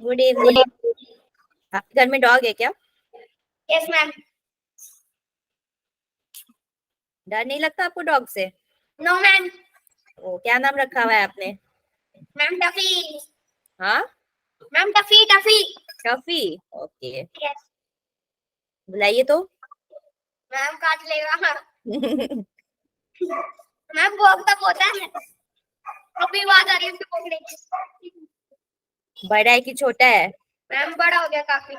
Good evening. आपके घर में डॉग है क्या? Yes ma'am. डर नहीं लगता आपको डॉग से? No ma'am. ओ, क्या नाम रखा हुआ है आपने? Ma'am Tuffy. हाँ, ma'am Tuffy Tuffy. Tuffy. Okay, yes बुलाइए तो। मैम काट लेगा। मैम भौंकता होता है। अभी आवाज आ रही है उसको पकड़े। बड़ा है कि छोटा है? मैम बड़ा हो गया काफी।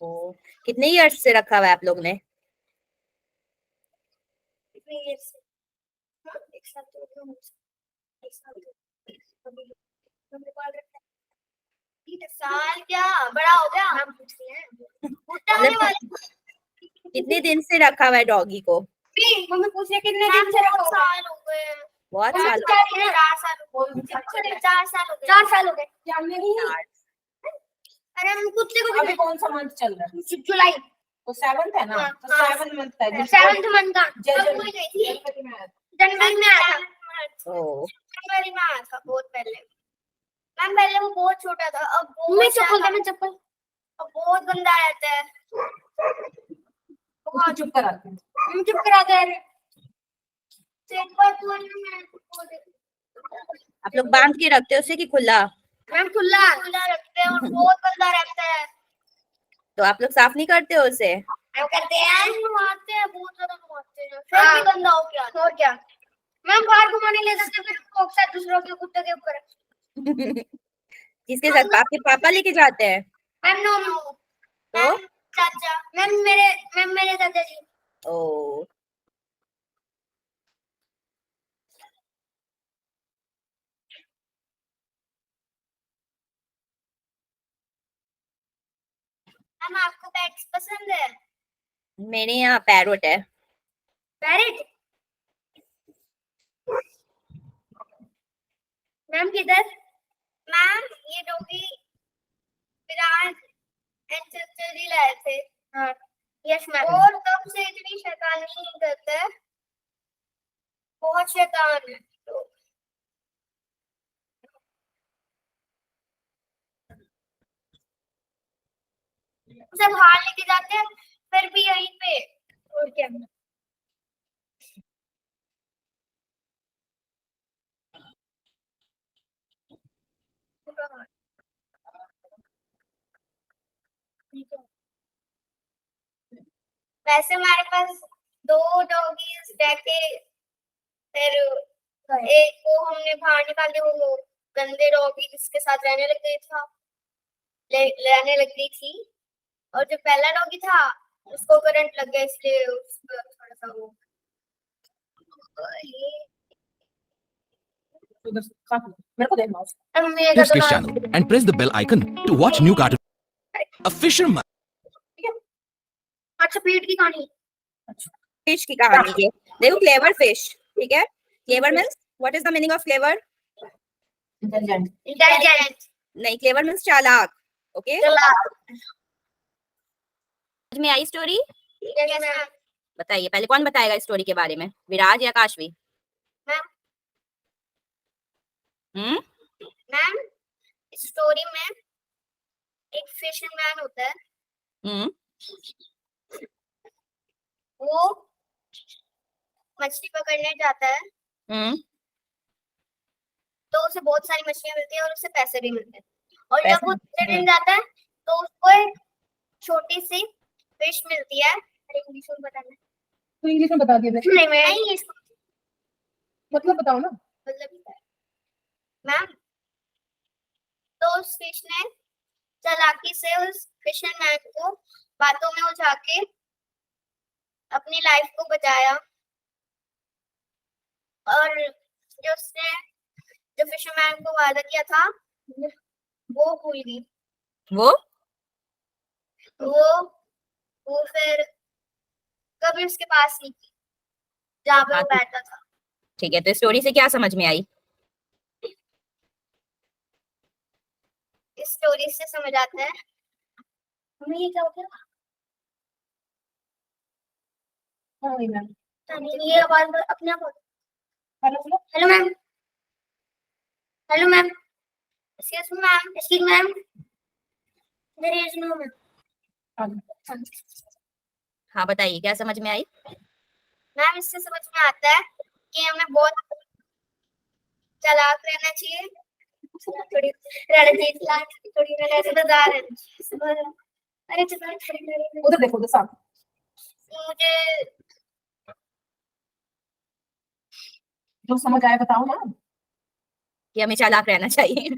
ओ, कितने ईयर्स से रखा हुआ है आप लोग ने? एक साल तो हो गया। एक साल साल क्या बड़ा हो गया। हम पूछ रहे हैं बुढ़ा होने मतलब वाला। कितने दिन से रखा हुआ है डॉगी को? मम्मी पूछ रहे कितने दिन से रखा हुआ है। साल हो गए। बहुत साल। 4 साल हो गए। 4 साल हो गए। 4 साल हो गए। अरे हम कुत्ते को अभी कौन सा मंथ चल रहा है? जुलाई तो 7th है ना, तो 7th मंथ है। 7th मंथ का जनवरी जनवरी में आया था। ओ, जनवरी में आया था बहुत पहले। मैम पहले वो बहुत छोटा था, अब मैं चप्पल अब बहुत गंदा रहता है। उसको चुप कराते हैं। हम चुप कराते हैं। एक बार बोलने में आप लोग बांध के रखते हो उसे कि खुला? मैम खुला रखते हैं और बहुत गंदा रहता है। तो आप लोग साफ नहीं करते हो उसे? हम करते हैं, नहाते हैं, बहुत ज्यादा नहाते हैं, फिर भी गंदा हो गया। और क्या मैम बाहर घुमाने ले जाते हैं, फिर वो अक्सर दूसरों के कुत्ते के ऊपर। किसके साथ? आपके पापा लेके जाते हैं? मैम नो नो तो चाचा मैम मेरे चाचा जी। ओ, मैम आपको पेट्स पसंद है? मेरे यहाँ पैरोट है। पैरेट? मैम किधर? मैम ये डॉगी विराज एंसेस्टर जी लाए थे। हाँ यस मैम। और तब से इतनी शैतानी नहीं करता है, बहुत शैतान है। तो उसे बाहर लेके जाते हैं, फिर भी यहीं पे। और क्या वैसे हमारे पास 2 डॉगीज रहते, फिर एक को हमने बाहर निकाल दिया, वो गंदे डॉगी जिसके साथ रहने लग गई रहने लग गई थी। और जो पहला डॉगी था उसको करंट लग गया, इसलिए उसको थोड़ा सा वो मेरे को देना उसको। This Kiss channel and press the bell icon to watch new cartoon. A fisherman. अच्छा पीठ की कहानी। फिश की कहानी है। देखो, क्लेवर फिश, ठीक है? Clever means, what is the meaning of clever? Intelligent. नहीं, क्लेवर मीन्स चालाक। ओके, चालाक। समझ में आई स्टोरी? Yes ma'am. बताइए, पहले कौन बताएगा स्टोरी के बारे में, विराज या काशवी? मैम हम्म, मैम स्टोरी में एक फिशरमैन होता है, हम्म, वो मछली पकड़ने जाता है, हम्म। तो उसे बहुत सारी मछलियां मिलती है और उसे पैसे भी मिलते हैं। और पैसे जब वो दूसरे दिन जाता है तो उसको एक छोटी सी फिश मिलती है। अरे इंग्लिश में बताना। तो इंग्लिश में बता दिया। नहीं मैं इंग्लिश मतलब बताओ ना। मतलब मैम तो उस फिश ने चालाकी से उस फिशरमैन को बातों में उलझा के अपनी लाइफ को बचाया। और जो फिशरमैन को वादा किया था वो भूल गई। वो वो फिर कभी उसके पास नहीं थी जहाँ पे वो बैठा था। ठीक है, तो स्टोरी से क्या समझ में आई? इस स्टोरी से समझ आता है हमें ये क्या हो गया। हाँ मैम। ये आवाज अपने आप hello hello ma'am. Hello ma'am. Excuse me ma'am. Excuse ma'am. There is no ma'am. आगे। हाँ बताइए, क्या समझ में आई? मैम इससे समझ में आता है कि हमें बहुत चालाक रहना चाहिए, थोड़ी रणनीति थोड़ी समझदार रहना चाहिए। अरे चलो उधर देखो, उधर सामने। मुझे जो समझ आया बताओ ना। कि हमें चालाक रहना चाहिए।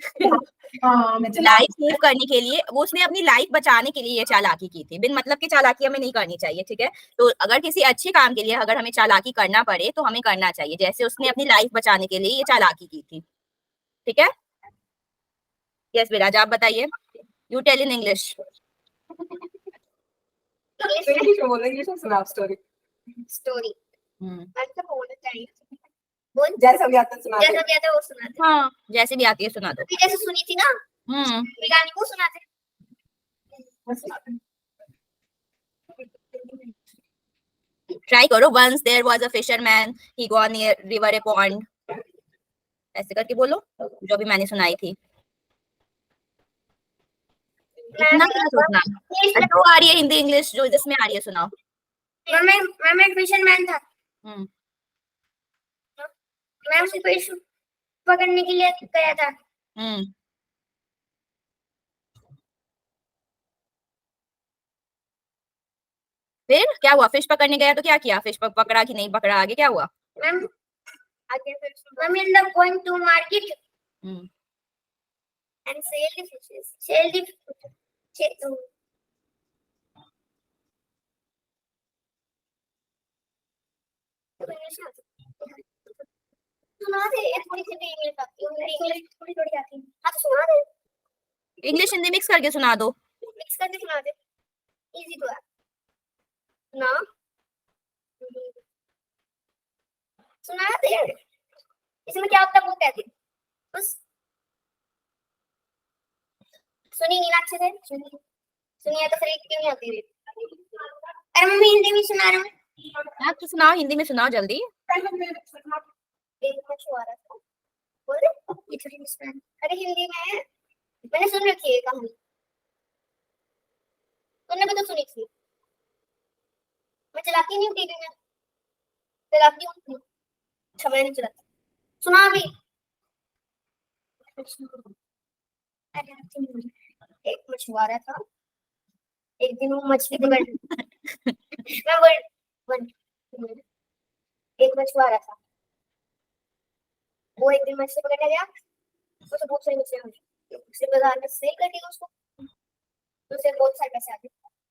हाँ, मैं चला। लाइफ सेव करने के लिए, वो उसने अपनी लाइफ बचाने के लिए ये चालाकी की थी। बिन मतलब की चालाकी हमें नहीं करनी चाहिए, ठीक है? तो अगर किसी अच्छे काम के लिए अगर हमें चालाकी करना पड़े तो हमें करना चाहिए, जैसे उसने अपनी लाइफ बचाने के लिए ये चालाकी की थी, ठीक है? यस विराज, आप बताइए, you tell in English. English में बोलो, इंग्लिश में सुनाओ स्टोरी। स्टोरी अच्छा बोलना चाहिए। बोल जैसा भी आता है सुना जैसा दो। भी आता है वो सुनाते। हाँ, जैसे भी आती है सुना दो। अभी जैसे सुनी थी ना गाने वो सुनाते। मैं सुनाती हूँ। ट्राई करो। Once there was a fisherman, he go near river a pond, ऐसे करके बोलो जो भी मैंने सुनाई थी। इतना क्या सोचना? जो आ रही है हिंदी इंग्लिश, जो जिसमें आ रही है सुनाओ। मैं एक फिशरमैन था। हम्म मैं उसे फिश पकड़ने के लिए गया था। हम्म फिर क्या हुआ? फिश पकड़ने गया तो क्या किया? फिश पकड़ा कि नहीं पकड़ा? आगे क्या हुआ? मैम आगे फिर ma'am in the going to market and sell the fishes सुना दे थोड़ी सी इंग्लिश आती है, इंग्लिश थोड़ी थोड़ी आती है। हाँ तो सुना दे, इंग्लिश हिंदी मिक्स करके सुना दो। मिक्स करके सुना दे, इजी तो है ना। सुना दे, इसमें क्या होता है वो कहते बस। सुनी नहीं ना अच्छे से, सुनिए तो फिर क्यों नहीं आती है? अरे मम्मी हिंदी में सुना रहा हूँ। आप तो सुनाओ, हिंदी में सुनाओ जल्दी। एक मछुआरा था, बोल रहे इटली में। अरे हिंदी में मैंने सुन रखी है कहानी, तुमने भी तो सुनी थी। मैं चलाती नहीं हूँ टीवी में, चलाती हूँ अच्छा मैं नहीं चलाती। सुना भी। एक मछुआरा था, एक दिन वो मछली पकड़ मैं वन एक मछुआरा था, वो एक दिन मछली पकड़ने गया, उसे बहुत सारी मछलियां मिली, उसे बाजार में सेल कर दिया उसको, उसे बहुत सारे पैसे आ गए।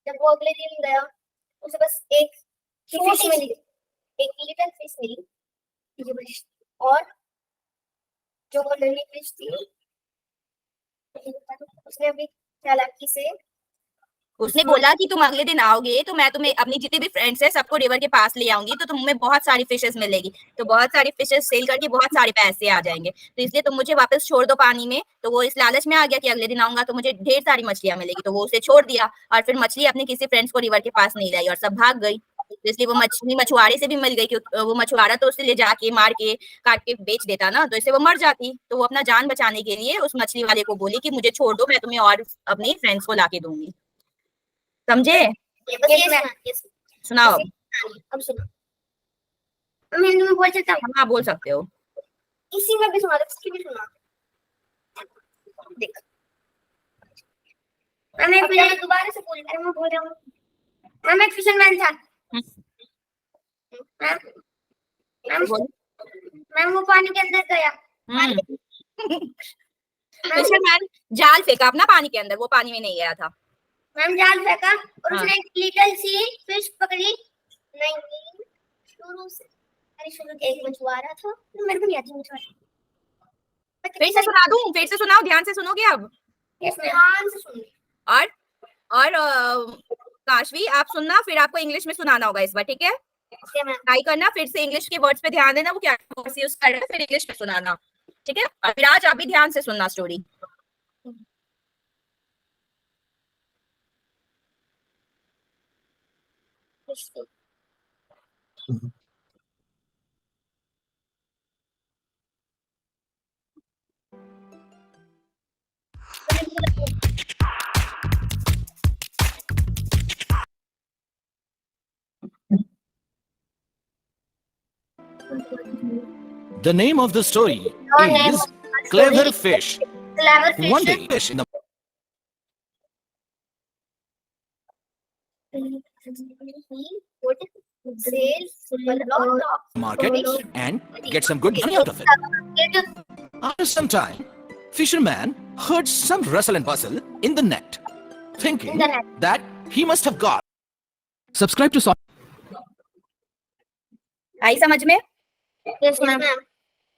जब वो अगले दिन गया उसे बस एक फिश मिली, एक लिटिल फिश मिली, ये बड़ी, और जो वो नन्ही फिश थी उसने अभी चालाकी से उसने बोला कि तुम अगले दिन आओगे तो मैं तुम्हें अपनी जितने भी फ्रेंड्स हैं सबको रिवर के पास ले आऊंगी, तो तुम्हें बहुत सारी फिशेस मिलेगी, तो बहुत सारी फिशेस सेल करके बहुत सारे पैसे आ जाएंगे, तो इसलिए तुम मुझे वापस छोड़ दो पानी में। तो वो इस लालच में आ गया कि अगले दिन आऊंगा तो मुझे ढेर सारी मछलियां मिलेगी, तो वो उसे छोड़ दिया और फिर मछली अपने किसी फ्रेंड्स को रिवर के पास नहीं लाई और सब भाग गई। तो इसलिए वो मछली मछुआरे से भी मिल गई, क्योंकि वो मछुआरा तो उसे ले जाके मार के काट के बेच देता ना, तो इससे वो मर जाती। तो वो अपना जान बचाने के लिए उस मछली वाले को बोली कि मुझे छोड़ दो, मैं तुम्हें और अपनी फ्रेंड्स को लाके दूंगी। समझे? सुनाओ अब। अब सुनो, मैं हिंदी में बोल सकता हूँ? हाँ बोल सकते हो। इसी में भी सुना दो, इसकी भी सुना देख। मैं दोबारा से बोल रहा हूँ, मैं बोल रहा हूँ। मैं एक फिशरमैन था। मैम वो पानी के अंदर गया। फिशरमैन जाल फेंका अपना पानी के अंदर, वो पानी में नहीं गया था। मैम जाल फेंका और उसने एक लिटिल सी फिश पकड़ी। नहीं शुरू से, अरे शुरू के एक मछुआरा था, मेरे को नहीं आती मछुआरा। फिर से सुना दूं? फिर से सुनाओ, ध्यान से सुनोगे अब? ध्यान से सुनो। और काशवी आप सुनना, फिर आपको इंग्लिश में सुनाना होगा इस बार, ठीक है? ट्राई करना, फिर से इंग्लिश के वर्ड्स पे ध्यान देना, वो क्या वर्ड्स यूज कर रहे हैं, फिर इंग्लिश में सुनाना, ठीक है? और फिर आज आप भी ध्यान से सुनना story. The name of the story The name is of the Clever story Fish. Clever Fish. One day, fish in the He would sell a lot of market fish. and get some good money out of it. After some time, fisherman heard some rustle and bustle in the net, thinking In the net. that he must have got. Subscribe to आई समझ में? Yes, ma'am.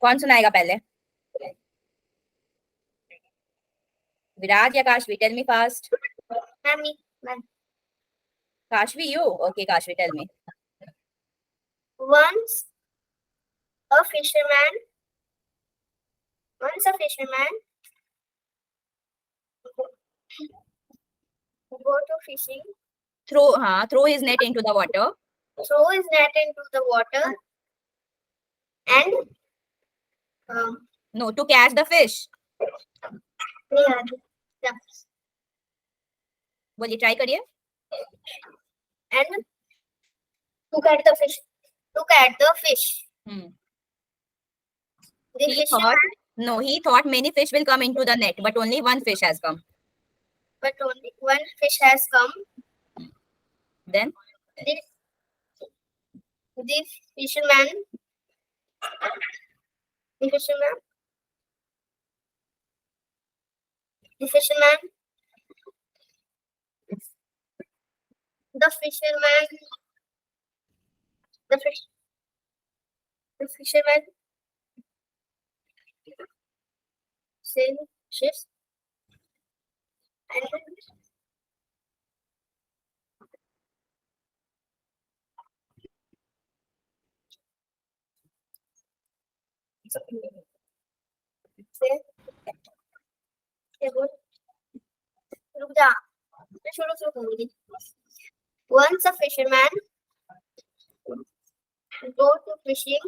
कौन सुनाएगा पहले? विराज या Kashvi? Tell me fast. Ma'am. Kashvi, you? Okay, Kashvi, tell me. Once a fisherman go to fishing, Throw his net into the water. throw his net into the water, and No, to catch the fish. बोलिए, try करिए. and to catch the fish. Hmm. The He fisherman, he thought many fish will come into the net, but only one fish has come. but only one fish has come. Then, The fisherman sail ships and रुक जा, मैं शुरू से बोलूंगी. Once a fisherman go to fishing.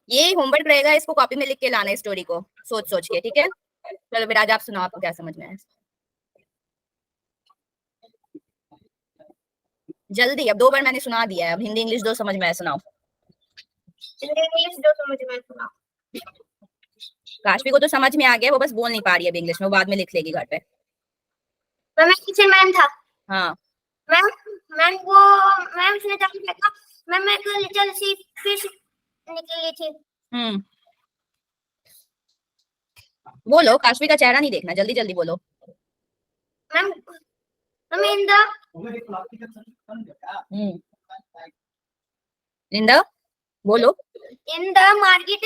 ये homework रहेगा, इसको copy में लिख के लाना है स्टोरी को, सोच के, ठीक है? चलो विराज, आप सुनाओ, आपको क्या समझ में आया? जल्दी, अब 2 बार मैंने सुना दिया है, अब हिंदी इंग्लिश दो समझ में आया, सुनाओ. इंग्लिश जो समझ में सुना. काशवी को तो समझ में आ गया, वो बस बोल नहीं पा रही है इंग्लिश में, वो बाद में लिख लेगी घर पे. मैं फिशरमैन था. हाँ, मैम उसने जाके देखा, मैम एक लिटिल सी फिश निकली थी. बोलो, काशवी का चेहरा नहीं देखना, जल्दी जल्दी बोलो. मैम इन द बोलो. In the market.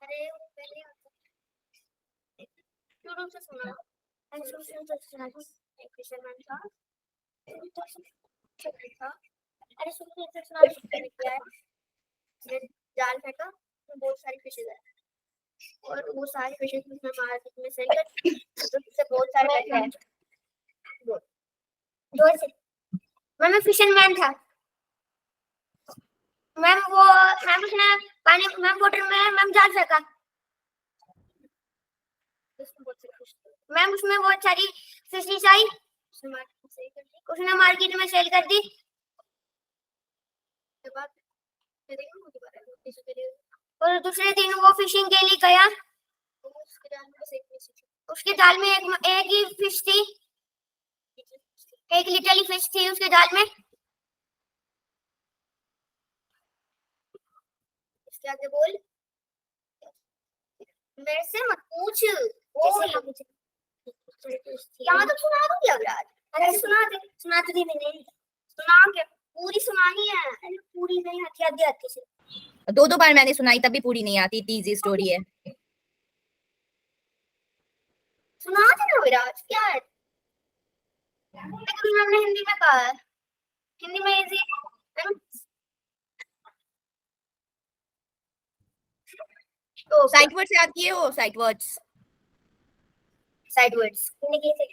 अरे शुरू से सुना. एक फिशरमैन था. अरे शुरू से सुना. क्या है? जाल फेंका, बहुत सारी फिशेज आए और वो सारी फिशेज में मार्केट में सेल कर, तो उससे बहुत सारे पैसे आए. जोर से. मैं फिशरमैन था. मैम उसने पानी वाटर में जाल फेंका. मैम उसमें बहुत सारी फिशेज आई, उसने मार्केट में सेल कर दी. और दूसरे दिन वो फिशिंग के लिए गया. उसके जाल में एक ही फिश थी, एक लिटिल फिश थी उसके जाल में. इसके आगे बोल. मेरे से मत पूछ. यहाँ तो सुना दूंगी अब यार. अरे सुना तो दी मैंने. सुना के पूरी सुनानी है. अरे पूरी नहीं आती, आधी से. 2 बार मैंने सुनाई, तभी पूरी नहीं आती. इतनी इजी स्टोरी है. सुना देना विराज. क्या है? लेकिन हमने हिंदी में कहा है. हिंदी में इजी है. तो साइट वर्ड्स याद किए हो? साइट वर्ड्स हिंदी की थे.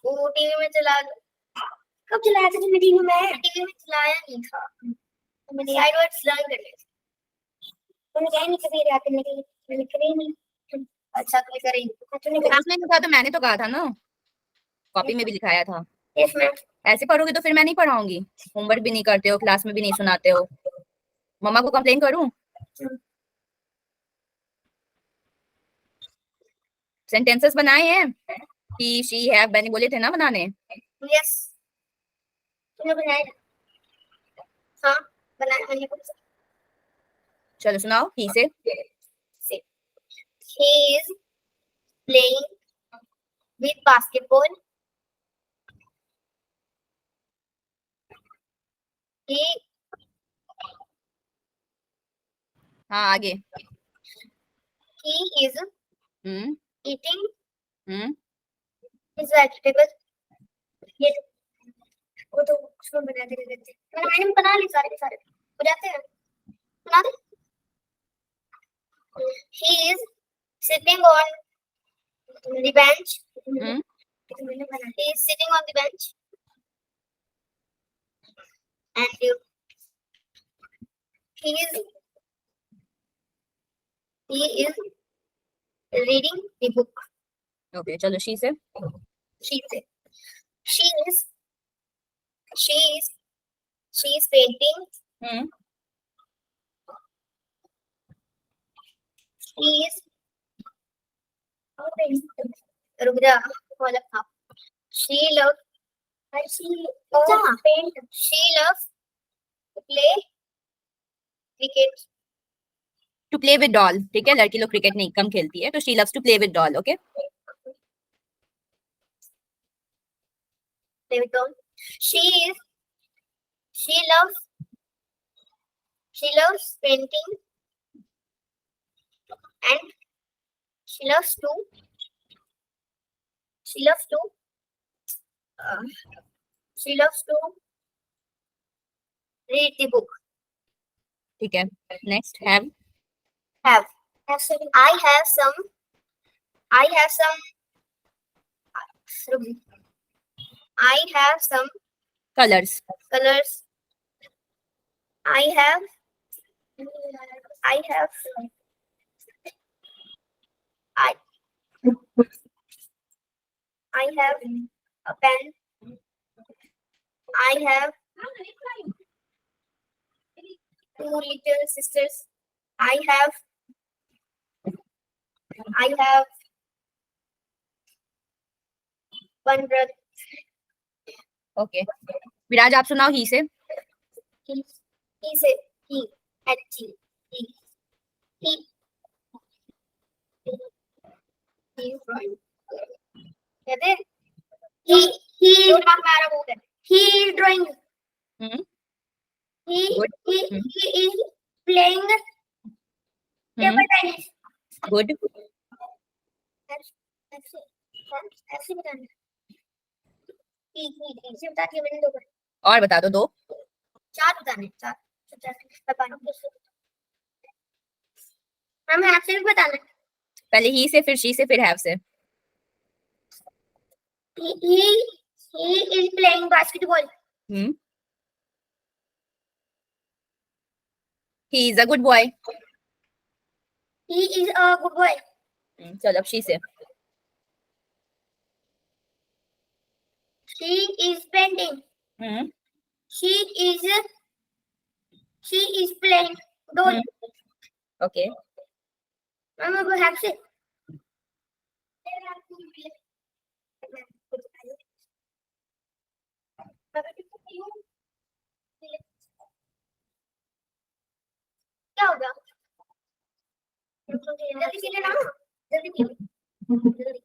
वो टीवी में चला. कब चलाया था तुमने टीवी में? टीवी में चलाया नहीं था. मैंने साइड वर्ड्स लर्न कर लिए. तुमने क्या नहीं कभी याद करने के लिए? मैंने करी नहीं. अच्छा कोई करेंगे. आपने कहा तो मैंने तो कहा था ना, कॉपी में भी लिखाया था. Yes ma'am. ऐसे पढ़ोगे तो फिर मैं नहीं पढ़ाऊंगी। होमवर्क भी नहीं करते हो, क्लास में भी नहीं सुनाते हो। मम्मा को कंप्लेन करूं? सेंटेंसेस बनाए हैं ही, शी, हैव, मैंने बोले थे ना बनाने। यस, तुमने बनाया? हाँ, बनाया मैंने कुछ। चलो सुनाओ ही से। He is playing with basketball. He हाँ आगे। is hmm eating hmm his vegetables. ये वो तो उसमें बना दे देते हैं। मैंने बना ली सारे के सारे हो जाते हैं। बना दे। He is sitting on the bench. Hmm He is sitting on the bench and he is reading the book. Okay चलो शी से। She is painting. Hmm She is रुक जा वाला था। She loves paint. She loves to play cricket. To play with doll, ठीक है, लड़की लोग क्रिकेट नहीं कम खेलती है, तो she loves to play with doll. Okay Play with doll. She loves painting and she loves to read the book. ठीक है next have. Have. I have some I have some colours. colors. I have a pen. I have 2 little sisters. I have one brother. Okay Viraj आप सुनाओ ही से। He said he कहते हैं he is drawing. Hmm He Good. is playing table tennis. Good. ऐसे बताना। ऐसे बता दिया मैंने 2 बार। और बता दो 2। 4 बताने 4 बताना। हमें आपसे भी बताना। पहले ही से, फिर शी से, फिर हैव से। He is playing basketball. Hmm he is a good boy. He is a good boy. चलो अब शी से। She is painting. Hmm She is playing doll. Okay Mama will have to. क्या होगा? जल्दी P लेना, जल्दी P ले, जल्दी।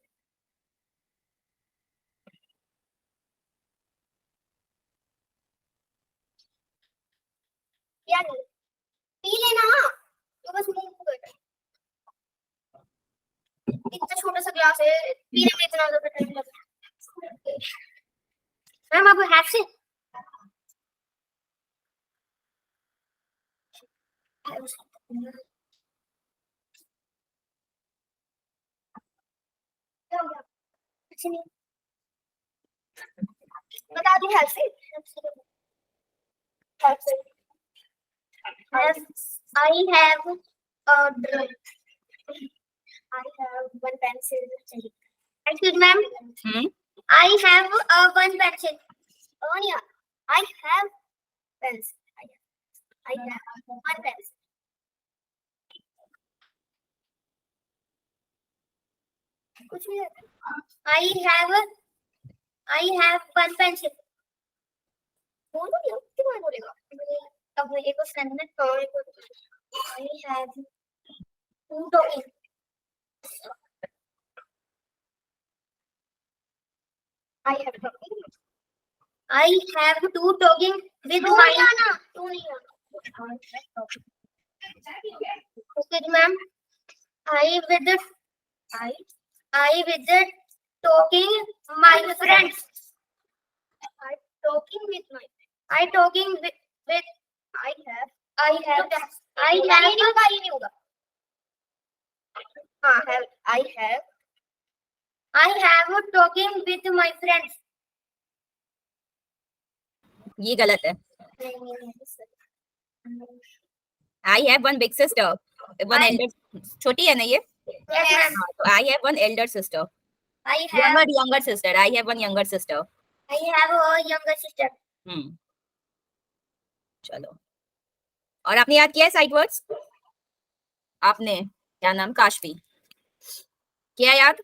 क्या नहीं? पी लेना, तो बस मुंह को कर। इतना छोटा सा ग्लास है, पीने में इतना ज्यादा टाइम लगता है। मैम आप हैव से क्या होगा? कुछ नहीं। बता दी हैव से। हैव से। I have one pencil. Excuse me, ma'am. I have one pencil. Anya, I have pens. I have one pencil. कुछ नहीं है। I have one pencil. बोलो नहीं, क्यों बोलेगा? अब एक को स्कैन में और एक को I have two tokens. I have two tokens with my okay, ma'am. I with the talking my friends. I talking with my. I talking with. I have. नहीं होगा. हाँ have. I have talking with my friends. ये गलत है. I have one big sister. One elder. छोटी है ना ये? Yes, ma'am. तो I have one elder sister. I have Younger sister. I have one younger sister. a younger sister. चलो. और आपने याद किया है साइड वर्ड्स? आपने क्या नाम? काशवी. किया याद?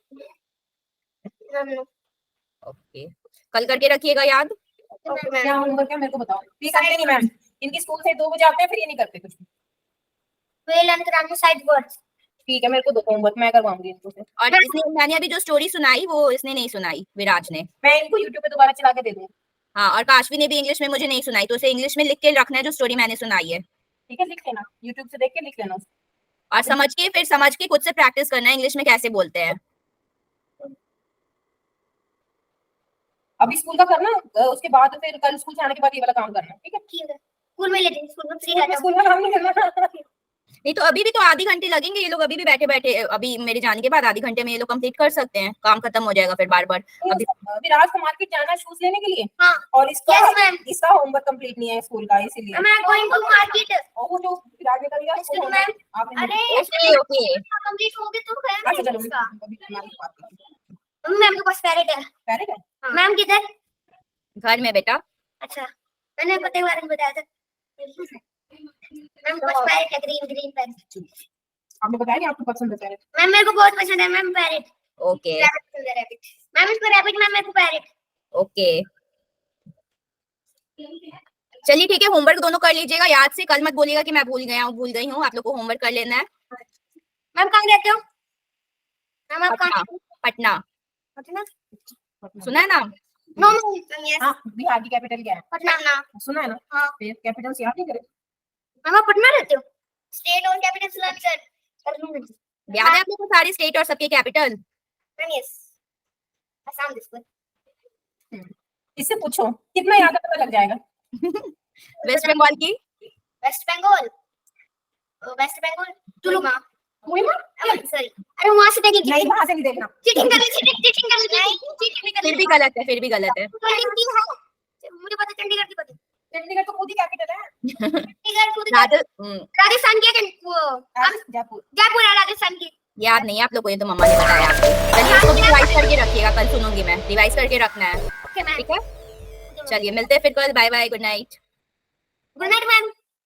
ओके. कल करके रखिएगा याद. क्या होमवर्क है मेरे को बताओ. ये करते नहीं मैम. इनकी स्कूल से 2 बजे आते हैं, फिर ये नहीं करते कुछ भी. Well and grammar side words. ठीक है, मेरे को दो होमवर्क मैं करवाऊंगी इनको से. और मैंने अभी जो स्टोरी सुनाई वो इसने नहीं सुनाई, विराज ने. मैं इनको YouTube पे दोबारा चला के दे दूंगी. हाँ, और काशवी ने भी इंग्लिश में मुझे नहीं सुनाई, तो उसे इंग्लिश में लिख के रखना है जो स्टोरी मैंने सुनाई है. ठीक है, लिख लेना. YouTube से देख के लिख लेना. और समझ के खुद से प्रैक्टिस करना है इंग्लिश में कैसे बोलते हैं. अभी स्कूल का करना, उसके बाद फिर कल स्कूल से आने के बाद ये वाला काम करना. ठीक है. स्कूल में लेते हैं, स्कूल में फ्री रहता है. स्कूल में काम नहीं करना. नहीं तो अभी भी तो आधे घंटे लगेंगे. ये लोग अभी भी बैठे अभी मेरे जाने के बाद आधे घंटे में ये लोग कंप्लीट कर सकते हैं. काम खत्म हो जाएगा फिर बार अभी. विराज को मार्केट जाना शूज लेने के लिए. हाँ. और इसका Yes, ma'am. इसका होमवर्क कंप्लीट नहीं है स्कूल का, इसीलिए. मैं going to market. और वो जो विराज ने कर लिया Yes, ma'am. आपने. अरे ओके. कंप्लीट हो गया तो अच्छा खैर चलो इसका. अभी हमारी बात करते हैं. मैम के पास पैरेट है. पैरेट है. मैम किधर? घर में बेटा. अच्छा, मैंने पते के बारे में बताया था. मैम के पास पैरेट है, ग्रीन पैरेट. आपने बताया कि आपको पसंद है पैरेट. मैम मेरे को बहुत पसंद है ma'am parrot. Okay. Rabbit. Ma'am इसको रैबिट, मैम मेरे को पैरेट. ओके. चलिए ठीक है, होमवर्क दोनों कर लीजिएगा याद से. कल मत बोलिएगा कि मैं भूल गई हूँ. आप लोग को होमवर्क कर लेना है. मैम कहाँ रहते हो? मैम आप कहाँ? पटना. पटना. सुना है नाम? No yes. हाँ, बिहार की कैपिटल क्या है? पटना ना. सुना है ना. हाँ. फिर कैपिटल से याद नहीं करे. मैम आप पटना रहते हो? स्टेट और कैपिटल सुना सर. याद है आप लोग को सारे स्टेट और सबके capital? Ma'am yes. Assam this. इससे पूछो कितना याद है, पता लग जाएगा. वेस्ट बंगाल की. वेस्ट बंगाल. तुलुमा. कोहिमा. सॉरी. अरे वहां से देखिए. नहीं, वहां से नहीं देखना. चीटिंग कर रही. फिर भी गलत है. मुझे पता, चंडीगढ़ की पता. चंडीगढ़ तो खुद ही कैपिटल है. चंडीगढ़ खुद राजस्थान की है. वो जयपुर है राजस्थान की. याद नहीं है आप लोग को, ये तो मम्मा ने बताया आपको. चलिए इसको रिवाइज करके रखिएगा, कल सुनूंगी मैं. रिवाइज करके रखना है. Okay ma'am. ठीक है. चलिए मिलते हैं फिर कल. Bye bye. Good night. Good night ma'am.